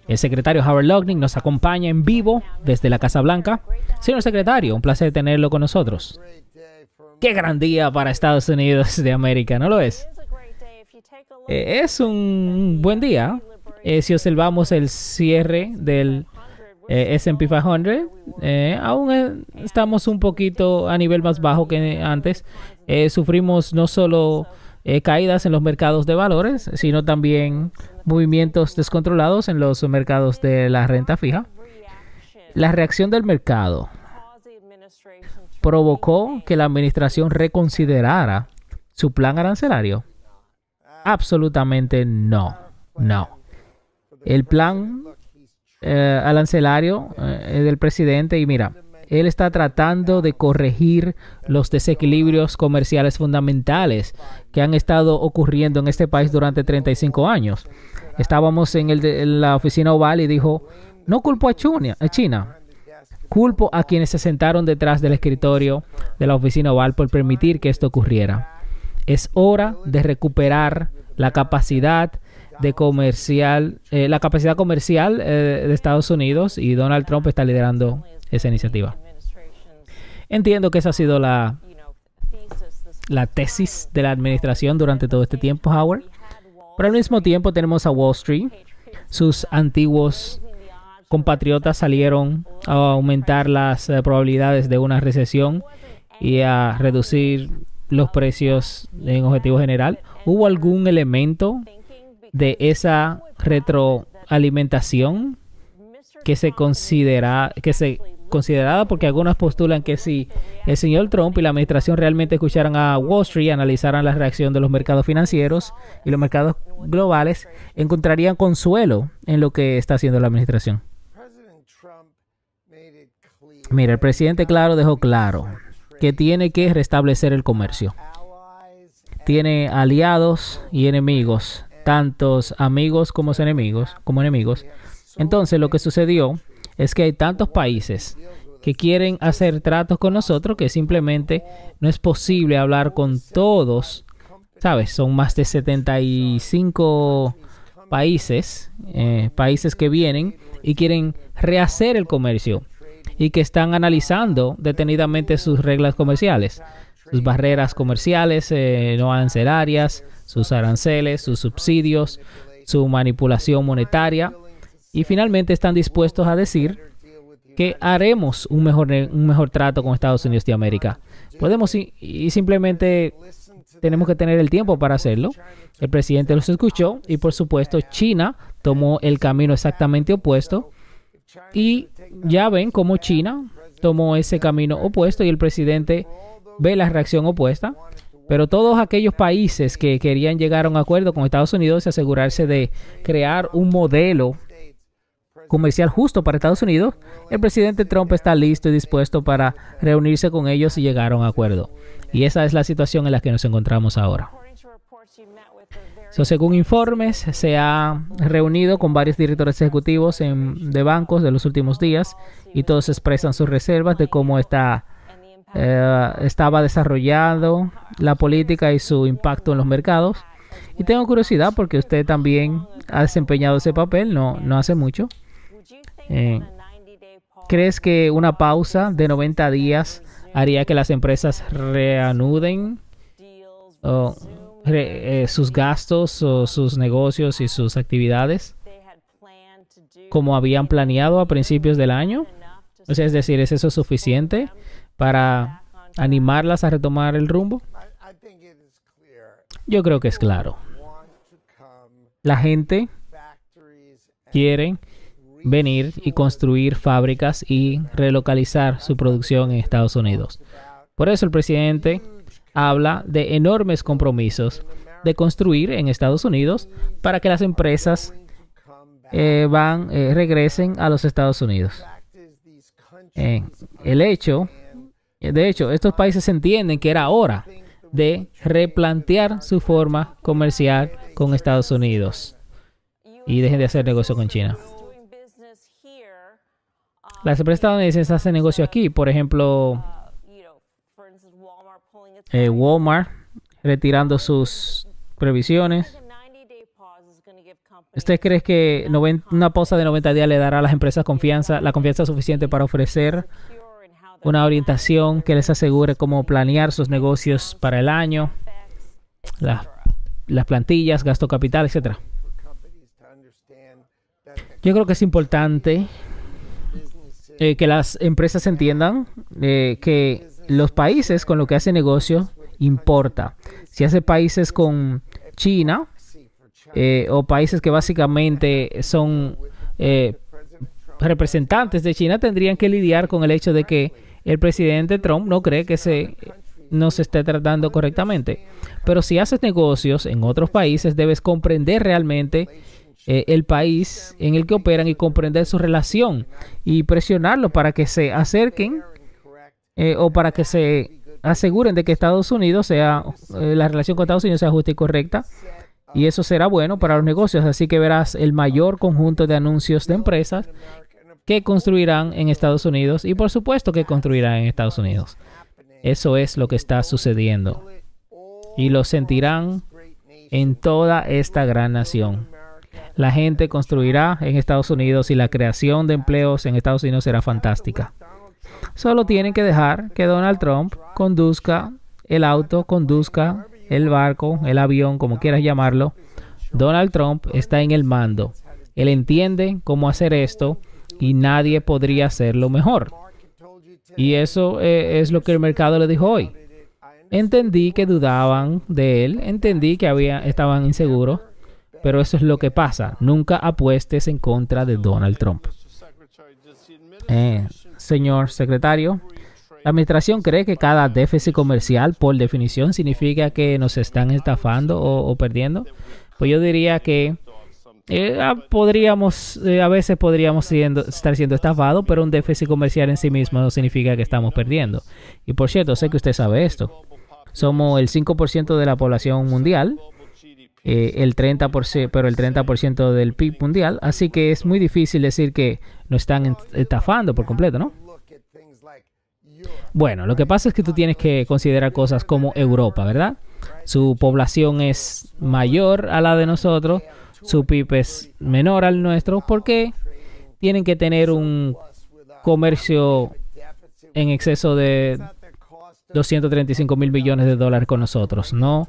El secretario Howard Lutnick nos acompaña en vivo desde la Casa Blanca. Señor secretario, un placer tenerlo con nosotros. Qué gran día para Estados Unidos de América, ¿no lo es? Es un buen día. Si observamos el cierre del S&P 500, aún estamos un poquito a nivel más bajo que antes. Sufrimos no solo caídas en los mercados de valores, sino también movimientos descontrolados en los mercados de la renta fija. La reacción del mercado provocó que la administración reconsiderara su plan arancelario. Absolutamente no. El plan arancelario del presidente, y mira, él está tratando de corregir los desequilibrios comerciales fundamentales que han estado ocurriendo en este país durante 35 años. Estábamos en la oficina oval y dijo, no culpo a China, culpo a quienes se sentaron detrás del escritorio de la oficina oval por permitir que esto ocurriera. Es hora de recuperar la capacidad comercial de Estados Unidos, y Donald Trump está liderando esa iniciativa. Entiendo que esa ha sido la tesis de la administración durante todo este tiempo, Howard. Pero al mismo tiempo tenemos a Wall Street. Sus antiguos compatriotas salieron a aumentar las probabilidades de una recesión y a reducir los precios en objetivo general. ¿Hubo algún elemento de esa retroalimentación que se considerada? Porque algunos postulan que si el señor Trump y la administración realmente escucharan a Wall Street, analizaran la reacción de los mercados financieros y los mercados globales, encontrarían consuelo en lo que está haciendo la administración. Mira, el presidente dejó claro que tiene que restablecer el comercio. Tiene aliados y enemigos, tantos amigos como enemigos. Entonces, lo que sucedió es que hay tantos países que quieren hacer tratos con nosotros que simplemente no es posible hablar con todos. ¿Sabes? Son más de 75 países que vienen y quieren rehacer el comercio y que están analizando detenidamente sus reglas comerciales, sus barreras comerciales no arancelarias, sus aranceles, sus subsidios, su manipulación monetaria. Y finalmente están dispuestos a decir que haremos un mejor trato con Estados Unidos de América. Podemos y simplemente tenemos que tener el tiempo para hacerlo. El presidente los escuchó y por supuesto China tomó el camino exactamente opuesto. Y ya ven cómo China tomó ese camino opuesto y el presidente ve la reacción opuesta. Pero todos aquellos países que querían llegar a un acuerdo con Estados Unidos y asegurarse de crear un modelo comercial justo para Estados Unidos, el presidente Trump está listo y dispuesto para reunirse con ellos y llegar a un acuerdo. Y esa es la situación en la que nos encontramos ahora. Según informes, se ha reunido con varios directores ejecutivos de bancos de los últimos días y todos expresan sus reservas de cómo estaba desarrollando la política y su impacto en los mercados. Y tengo curiosidad porque usted también ha desempeñado ese papel no hace mucho. ¿Crees que una pausa de 90 días haría que las empresas reanuden sus gastos o sus negocios y sus actividades como habían planeado a principios del año? O sea, es decir, ¿es eso suficiente para animarlas a retomar el rumbo? Yo creo que es claro. La gente quiere venir y construir fábricas y relocalizar su producción en Estados Unidos. Por eso el presidente habla de enormes compromisos de construir en Estados Unidos para que las empresas regresen a los Estados Unidos. De hecho, estos países entienden que era hora de replantear su forma comercial con Estados Unidos y dejen de hacer negocio con China. Las empresas estadounidenses hacen negocio aquí. Por ejemplo, Walmart retirando sus previsiones. ¿Usted cree que una pausa de 90 días le dará a las empresas la confianza suficiente para ofrecer una orientación que les asegure cómo planear sus negocios para el año, las plantillas, gasto capital, etcétera? Yo creo que es importante que las empresas entiendan que los países con los que hacen negocio importa. Si hace países con China o países que básicamente son representantes de China, tendrían que lidiar con el hecho de que el presidente Trump no cree que no se esté tratando correctamente. Pero si haces negocios en otros países, debes comprender realmente el país en el que operan y comprender su relación y presionarlo para que se acerquen o para que se aseguren de que Estados Unidos la relación con Estados Unidos sea justa y correcta, y eso será bueno para los negocios. Así que verás el mayor conjunto de anuncios de empresas que construirán en Estados Unidos, y por supuesto que construirán en Estados Unidos. Eso es lo que está sucediendo y lo sentirán en toda esta gran nación. La gente construirá en Estados Unidos y la creación de empleos en Estados Unidos será fantástica. Solo tienen que dejar que Donald Trump conduzca el auto, conduzca el barco, el avión, como quieras llamarlo. Donald Trump está en el mando. Él entiende cómo hacer esto y nadie podría hacerlo mejor. Y eso es lo que el mercado le dijo hoy. Entendí que dudaban de él, entendí que estaban inseguros, pero eso es lo que pasa. Nunca apuestes en contra de Donald Trump. Señor secretario, la administración cree que cada déficit comercial, por definición, significa que nos están estafando o perdiendo. Pues yo diría que a veces podríamos estar siendo estafados, pero un déficit comercial en sí mismo no significa que estamos perdiendo. Y por cierto, sé que usted sabe esto. Somos el 5% de la población mundial, el 30%, pero el 30% del PIB mundial. Así que es muy difícil decir que nos están estafando por completo, ¿no? Bueno, lo que pasa es que tú tienes que considerar cosas como Europa, ¿verdad? Su población es mayor a la de nosotros, su PIB es menor al nuestro, porque tienen que tener un comercio en exceso de 235 mil millones de dólares con nosotros. No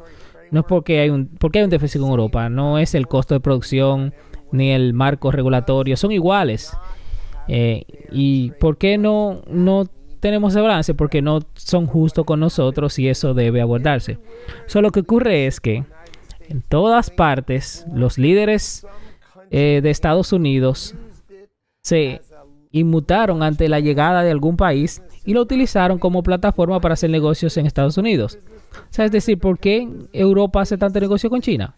es porque hay un déficit con Europa, no es el costo de producción ni el marco regulatorio, son iguales. ¿Y por qué no tenemos ese balance? Porque no son justos con nosotros y eso debe abordarse. Lo que ocurre es que en todas partes los líderes de Estados Unidos se inmutaron ante la llegada de algún país y lo utilizaron como plataforma para hacer negocios en Estados Unidos. O sea, es decir, ¿por qué Europa hace tanto negocio con China?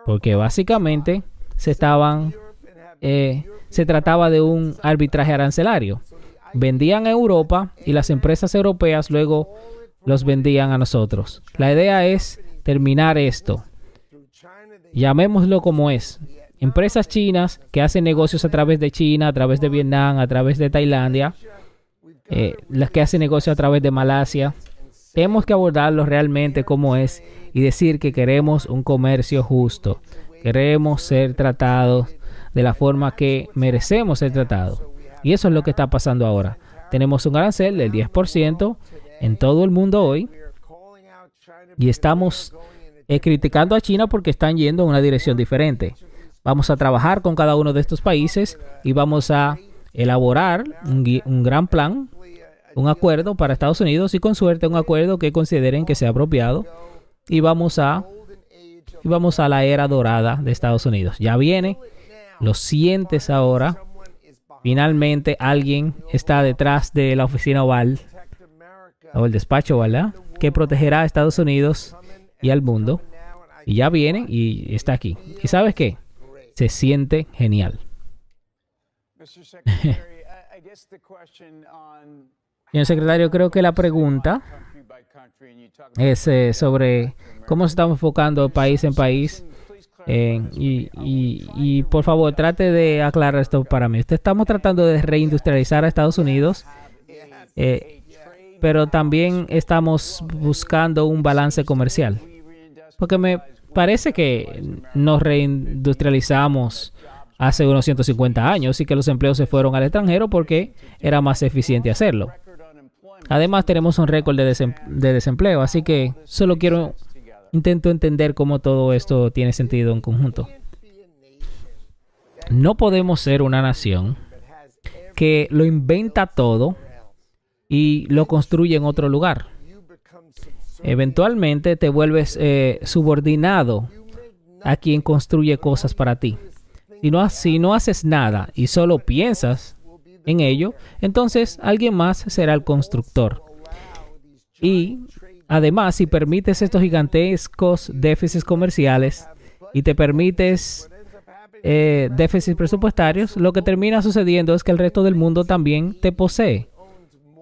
Porque básicamente se trataba de un arbitraje arancelario. Vendían a Europa y las empresas europeas luego los vendían a nosotros. La idea es terminar esto. Llamémoslo como es. Empresas chinas que hacen negocios a través de China, a través de Vietnam, a través de Tailandia, las que hacen negocios a través de Malasia. Tenemos que abordarlo realmente como es y decir que queremos un comercio justo. Queremos ser tratados de la forma que merecemos ser tratados. Y eso es lo que está pasando ahora. Tenemos un arancel del 10% en todo el mundo hoy y estamos criticando a China porque están yendo en una dirección diferente. Vamos a trabajar con cada uno de estos países y vamos a elaborar un gran plan, un acuerdo para Estados Unidos y con suerte un acuerdo que consideren que sea apropiado y vamos a la era dorada de Estados Unidos. Ya viene, lo sientes ahora. Finalmente alguien está detrás de la oficina oval o el despacho oval, ¿verdad?, que protegerá a Estados Unidos y al mundo. Y ya viene y está aquí. ¿Y sabes qué? Se siente genial. Señor secretario, creo que la pregunta es sobre cómo se está enfocando país en país. Y por favor, trate de aclarar esto para mí. Estamos tratando de reindustrializar a Estados Unidos, pero también estamos buscando un balance comercial. Porque parece que nos reindustrializamos hace unos 150 años y que los empleos se fueron al extranjero porque era más eficiente hacerlo. Además, tenemos un récord de desempleo, así que solo intento entender cómo todo esto tiene sentido en conjunto. No podemos ser una nación que lo inventa todo y lo construye en otro lugar. Eventualmente te vuelves subordinado a quien construye cosas para ti. Si no haces nada y solo piensas en ello, entonces alguien más será el constructor. Y además, si permites estos gigantescos déficits comerciales y te permites déficits presupuestarios, lo que termina sucediendo es que el resto del mundo también te posee.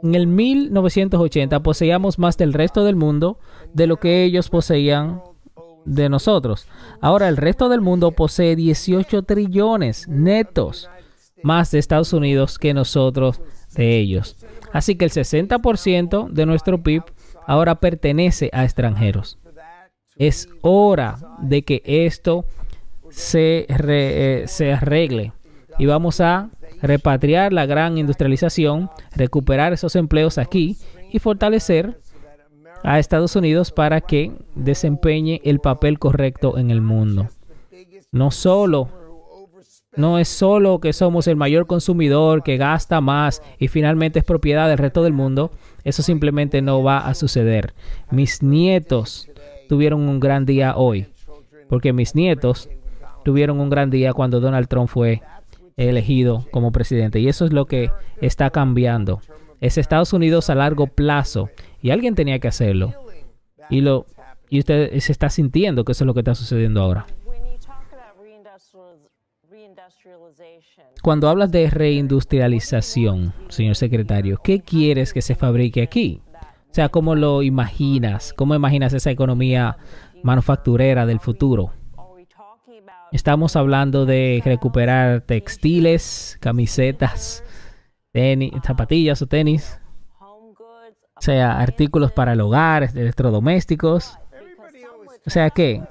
En el 1980 poseíamos más del resto del mundo de lo que ellos poseían de nosotros. Ahora el resto del mundo posee 18 trillones netos más de Estados Unidos que nosotros de ellos. Así que el 60% de nuestro PIB ahora pertenece a extranjeros. Es hora de que esto se arregle y vamos a repatriar la gran industrialización, recuperar esos empleos aquí y fortalecer a Estados Unidos para que desempeñe el papel correcto en el mundo. No es solo que somos el mayor consumidor, que gasta más y finalmente es propiedad del resto del mundo. Eso simplemente no va a suceder. Mis nietos tuvieron un gran día hoy, porque mis nietos tuvieron un gran día cuando Donald Trump fue elegido como presidente. Y eso es lo que está cambiando. Es Estados Unidos a largo plazo. Y alguien tenía que hacerlo. Y usted se está sintiendo que eso es lo que está sucediendo ahora. Cuando hablas de reindustrialización, señor secretario, ¿qué quieres que se fabrique aquí? O sea, ¿cómo lo imaginas? ¿Cómo imaginas esa economía manufacturera del futuro? Estamos hablando de recuperar textiles, camisetas, tenis, zapatillas o tenis. O sea, artículos para el hogar, electrodomésticos. O sea, ¿qué?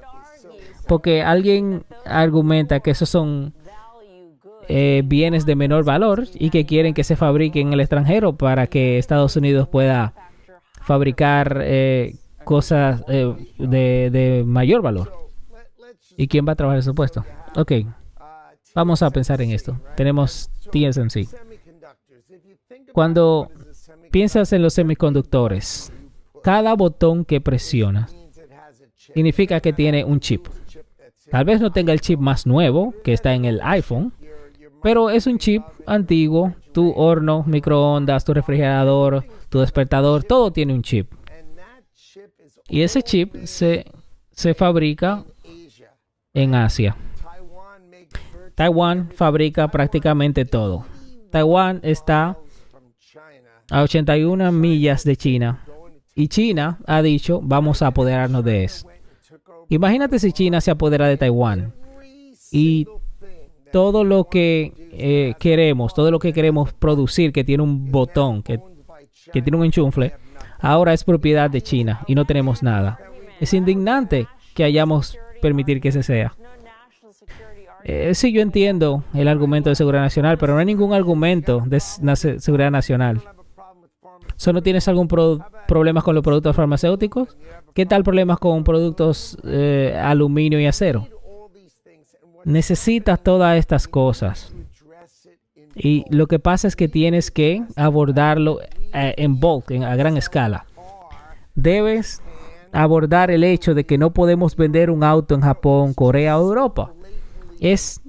Porque alguien argumenta que esos son bienes de menor valor y que quieren que se fabriquen en el extranjero para que Estados Unidos pueda fabricar cosas de mayor valor. ¿Y quién va a trabajar ese puesto? Ok, vamos a pensar en esto. Tenemos TSMC. Cuando piensas en los semiconductores, cada botón que presionas significa que tiene un chip. Tal vez no tenga el chip más nuevo que está en el iPhone, pero es un chip antiguo. Tu horno, microondas, tu refrigerador, tu despertador, todo tiene un chip. Y ese chip se fabrica en Asia. Taiwán fabrica prácticamente todo. Taiwán está a 81 millas de China. Y China ha dicho, vamos a apoderarnos de eso. Imagínate si China se apodera de Taiwán. Y todo lo que queremos producir, que tiene un botón, que tiene un enchufle, ahora es propiedad de China y no tenemos nada. Es indignante que hayamos permitir que ese sea. Sí, yo entiendo el argumento de seguridad nacional, pero no hay ningún argumento de seguridad nacional. ¿Solo tienes algún problema con los productos farmacéuticos? ¿Qué tal problemas con productos aluminio y acero? Necesitas todas estas cosas. Y lo que pasa es que tienes que abordarlo en bulk, a gran escala. Debes abordar el hecho de que no podemos vender un auto en Japón, Corea o Europa. Es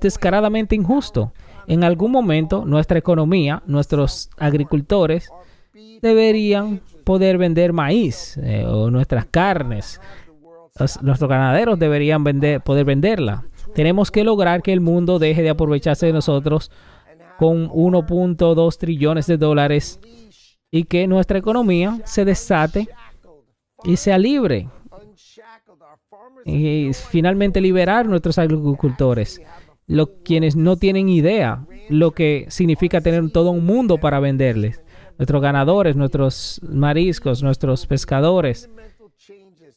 descaradamente injusto. En algún momento, nuestra economía, nuestros agricultores, deberían poder vender maíz o nuestras carnes. Nuestros ganaderos deberían poder venderla. Tenemos que lograr que el mundo deje de aprovecharse de nosotros con 1.2 trillones de dólares y que nuestra economía se desate y sea libre. Y finalmente liberar a nuestros agricultores, quienes no tienen idea lo que significa tener todo un mundo para venderles. Nuestros ganadores, nuestros mariscos, nuestros pescadores.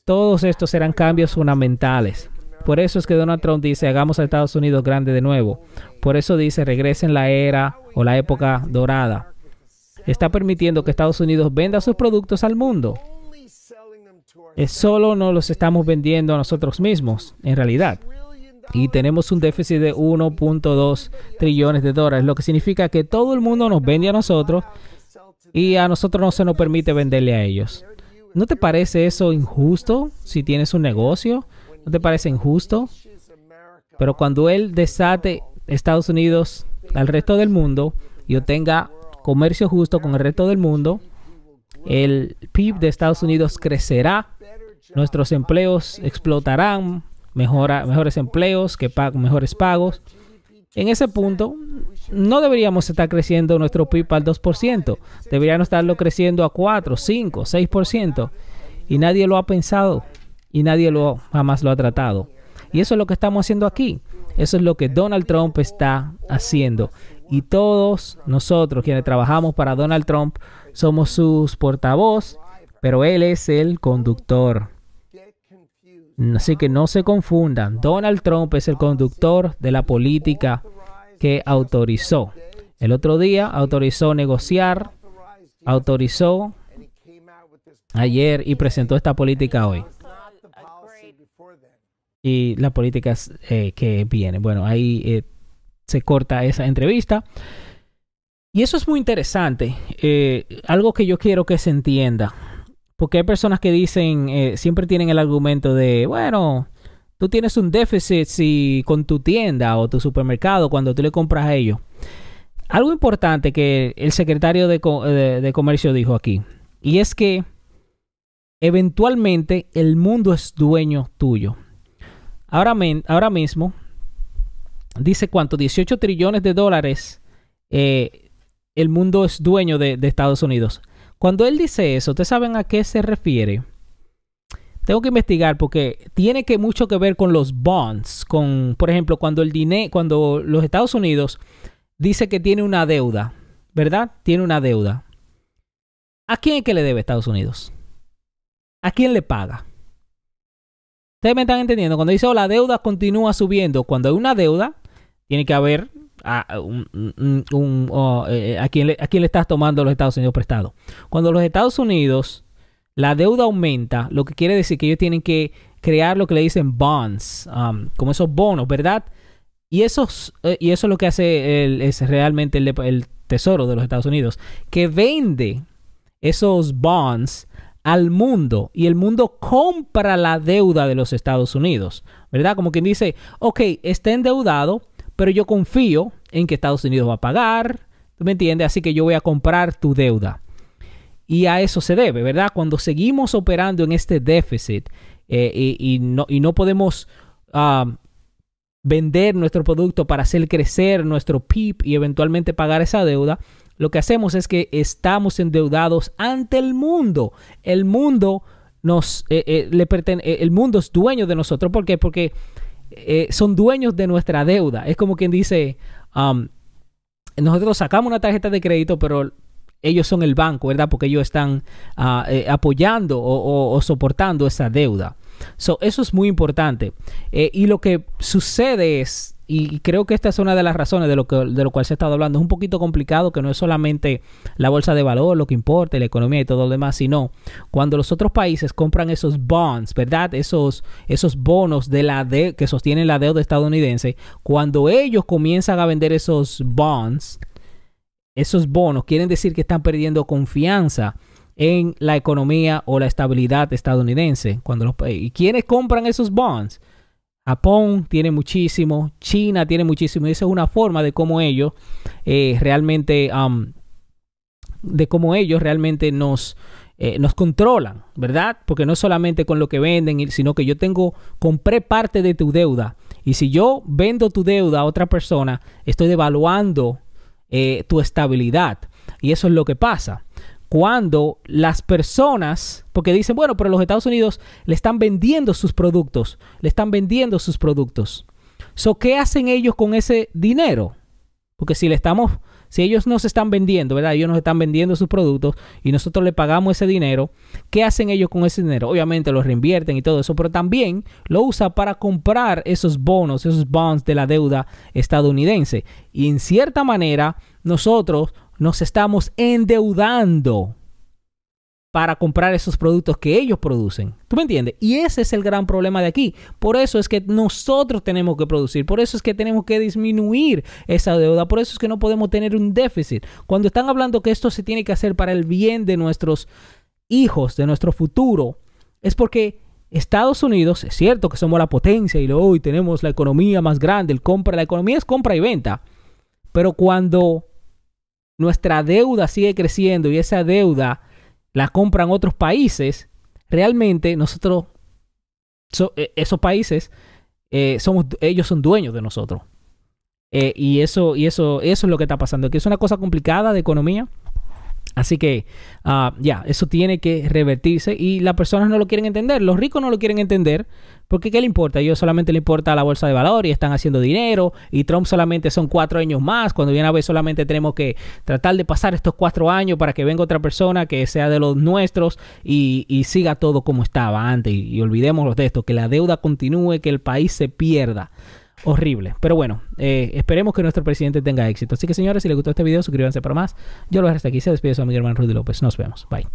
Todos estos serán cambios fundamentales. Por eso es que Donald Trump dice, hagamos a Estados Unidos grande de nuevo. Por eso dice, regresen la era o la época dorada. Está permitiendo que Estados Unidos venda sus productos al mundo. Solo nos los estamos vendiendo a nosotros mismos, en realidad. Y tenemos un déficit de 1.2 trillones de dólares, lo que significa que todo el mundo nos vende a nosotros y a nosotros no se nos permite venderle a ellos. ¿No te parece eso injusto si tienes un negocio? ¿No te parece injusto? Pero cuando él desate Estados Unidos al resto del mundo y obtenga comercio justo con el resto del mundo, el PIB de Estados Unidos crecerá, nuestros empleos explotarán, mejores empleos que mejores pagos. En ese punto, no deberíamos estar creciendo nuestro PIB al 2%. Deberíamos estarlo creciendo a 4, 5, 6%. Y nadie lo ha pensado. Y nadie jamás lo ha tratado. Y eso es lo que estamos haciendo aquí. Eso es lo que Donald Trump está haciendo. Y todos nosotros, quienes trabajamos para Donald Trump, somos sus portavoz, pero él es el conductor. Así que no se confundan. Donald Trump es el conductor de la política que autorizó. El otro día autorizó negociar, autorizó ayer y presentó esta política hoy. Y la política que viene. Bueno, ahí se corta esa entrevista. Y eso es muy interesante. Algo que yo quiero que se entienda. Porque hay personas que dicen, siempre tienen el argumento de, bueno, tú tienes un déficit con tu tienda o tu supermercado cuando tú le compras a ellos. Algo importante que el secretario de Comercio dijo aquí, y es que eventualmente el mundo es dueño tuyo. Ahora mismo, dice cuánto, 18 trillones de dólares, el mundo es dueño de Estados Unidos. Cuando él dice eso, ¿ustedes saben a qué se refiere? Tengo que investigar porque tiene mucho que ver con los bonds. Por ejemplo, cuando los Estados Unidos dice que tiene una deuda, ¿verdad? Tiene una deuda. ¿A quién es que le debe Estados Unidos? ¿A quién le paga? Ustedes me están entendiendo. Cuando dice, la deuda continúa subiendo. Cuando hay una deuda, tiene que haber a quién le estás tomando los Estados Unidos prestado. Cuando los Estados Unidos, la deuda aumenta, lo que quiere decir que ellos tienen que crear lo que le dicen bonds, como esos bonos, ¿verdad? Y eso es lo que hace es realmente el Tesoro de los Estados Unidos, que vende esos bonds al mundo y el mundo compra la deuda de los Estados Unidos, ¿verdad? Como quien dice, ok, está endeudado, pero yo confío en que Estados Unidos va a pagar, ¿tú me entiendes? Así que yo voy a comprar tu deuda. Y a eso se debe, ¿verdad? Cuando seguimos operando en este déficit y no podemos vender nuestro producto para hacer crecer nuestro PIB y eventualmente pagar esa deuda, lo que hacemos es que estamos endeudados ante el mundo. El mundo el mundo es dueño de nosotros. ¿Por qué? Porque son dueños de nuestra deuda. Es como quien dice, nosotros sacamos una tarjeta de crédito, pero ellos son el banco, ¿verdad? Porque ellos están apoyando o soportando esa deuda. Eso es muy importante. Y lo que sucede es, y creo que esta es una de las razones de lo cual se ha estado hablando, es un poquito complicado, que no es solamente la bolsa de valor lo que importa, la economía y todo lo demás, sino cuando los otros países compran esos bonds, ¿verdad? Esos bonos que sostienen la deuda estadounidense, cuando ellos comienzan a vender esos bonds, esos bonos, quieren decir que están perdiendo confianza en la economía o la estabilidad estadounidense. ¿Y quiénes compran esos bonds? Japón tiene muchísimo, China tiene muchísimo, y esa es una forma de cómo ellos realmente nos controlan, ¿verdad? Porque no es solamente con lo que venden, sino que compré parte de tu deuda, y si yo vendo tu deuda a otra persona, estoy devaluando tu estabilidad, y eso es lo que pasa. Cuando las personas, porque dicen, bueno, pero los Estados Unidos le están vendiendo sus productos. ¿Qué hacen ellos con ese dinero? Porque si le estamos si ellos nos están vendiendo, ¿verdad? Ellos nos están vendiendo sus productos y nosotros le pagamos ese dinero, ¿qué hacen ellos con ese dinero? Obviamente lo reinvierten y todo eso, pero también lo usan para comprar esos bonos, esos bonds de la deuda estadounidense. Y en cierta manera, nosotros nos estamos endeudando para comprar esos productos que ellos producen. ¿Tú me entiendes? Y ese es el gran problema de aquí. Por eso es que nosotros tenemos que producir. Por eso es que tenemos que disminuir esa deuda. Por eso es que no podemos tener un déficit. Cuando están hablando que esto se tiene que hacer para el bien de nuestros hijos, de nuestro futuro, es porque Estados Unidos, es cierto que somos la potencia y hoy tenemos la economía más grande. La economía es compra y venta. Pero cuando nuestra deuda sigue creciendo y esa deuda la compran otros países, realmente nosotros, esos países, ellos son dueños de nosotros. Y eso es lo que está pasando, que es una cosa complicada de economía. Así que eso tiene que revertirse y las personas no lo quieren entender. Los ricos no lo quieren entender porque ¿qué le importa? A ellos solamente le importa la bolsa de valor y están haciendo dinero, y Trump solamente son 4 años más, cuando viene a ver solamente tenemos que tratar de pasar estos 4 años para que venga otra persona que sea de los nuestros y siga todo como estaba antes y olvidémonos de esto, que la deuda continúe, que el país se pierda. Horrible. Pero bueno, esperemos que nuestro presidente tenga éxito. Así que señores, si les gustó este video, suscríbanse para más. Yo lo dejo hasta aquí. Se despide su amigo hermano Rudy López. Nos vemos. Bye.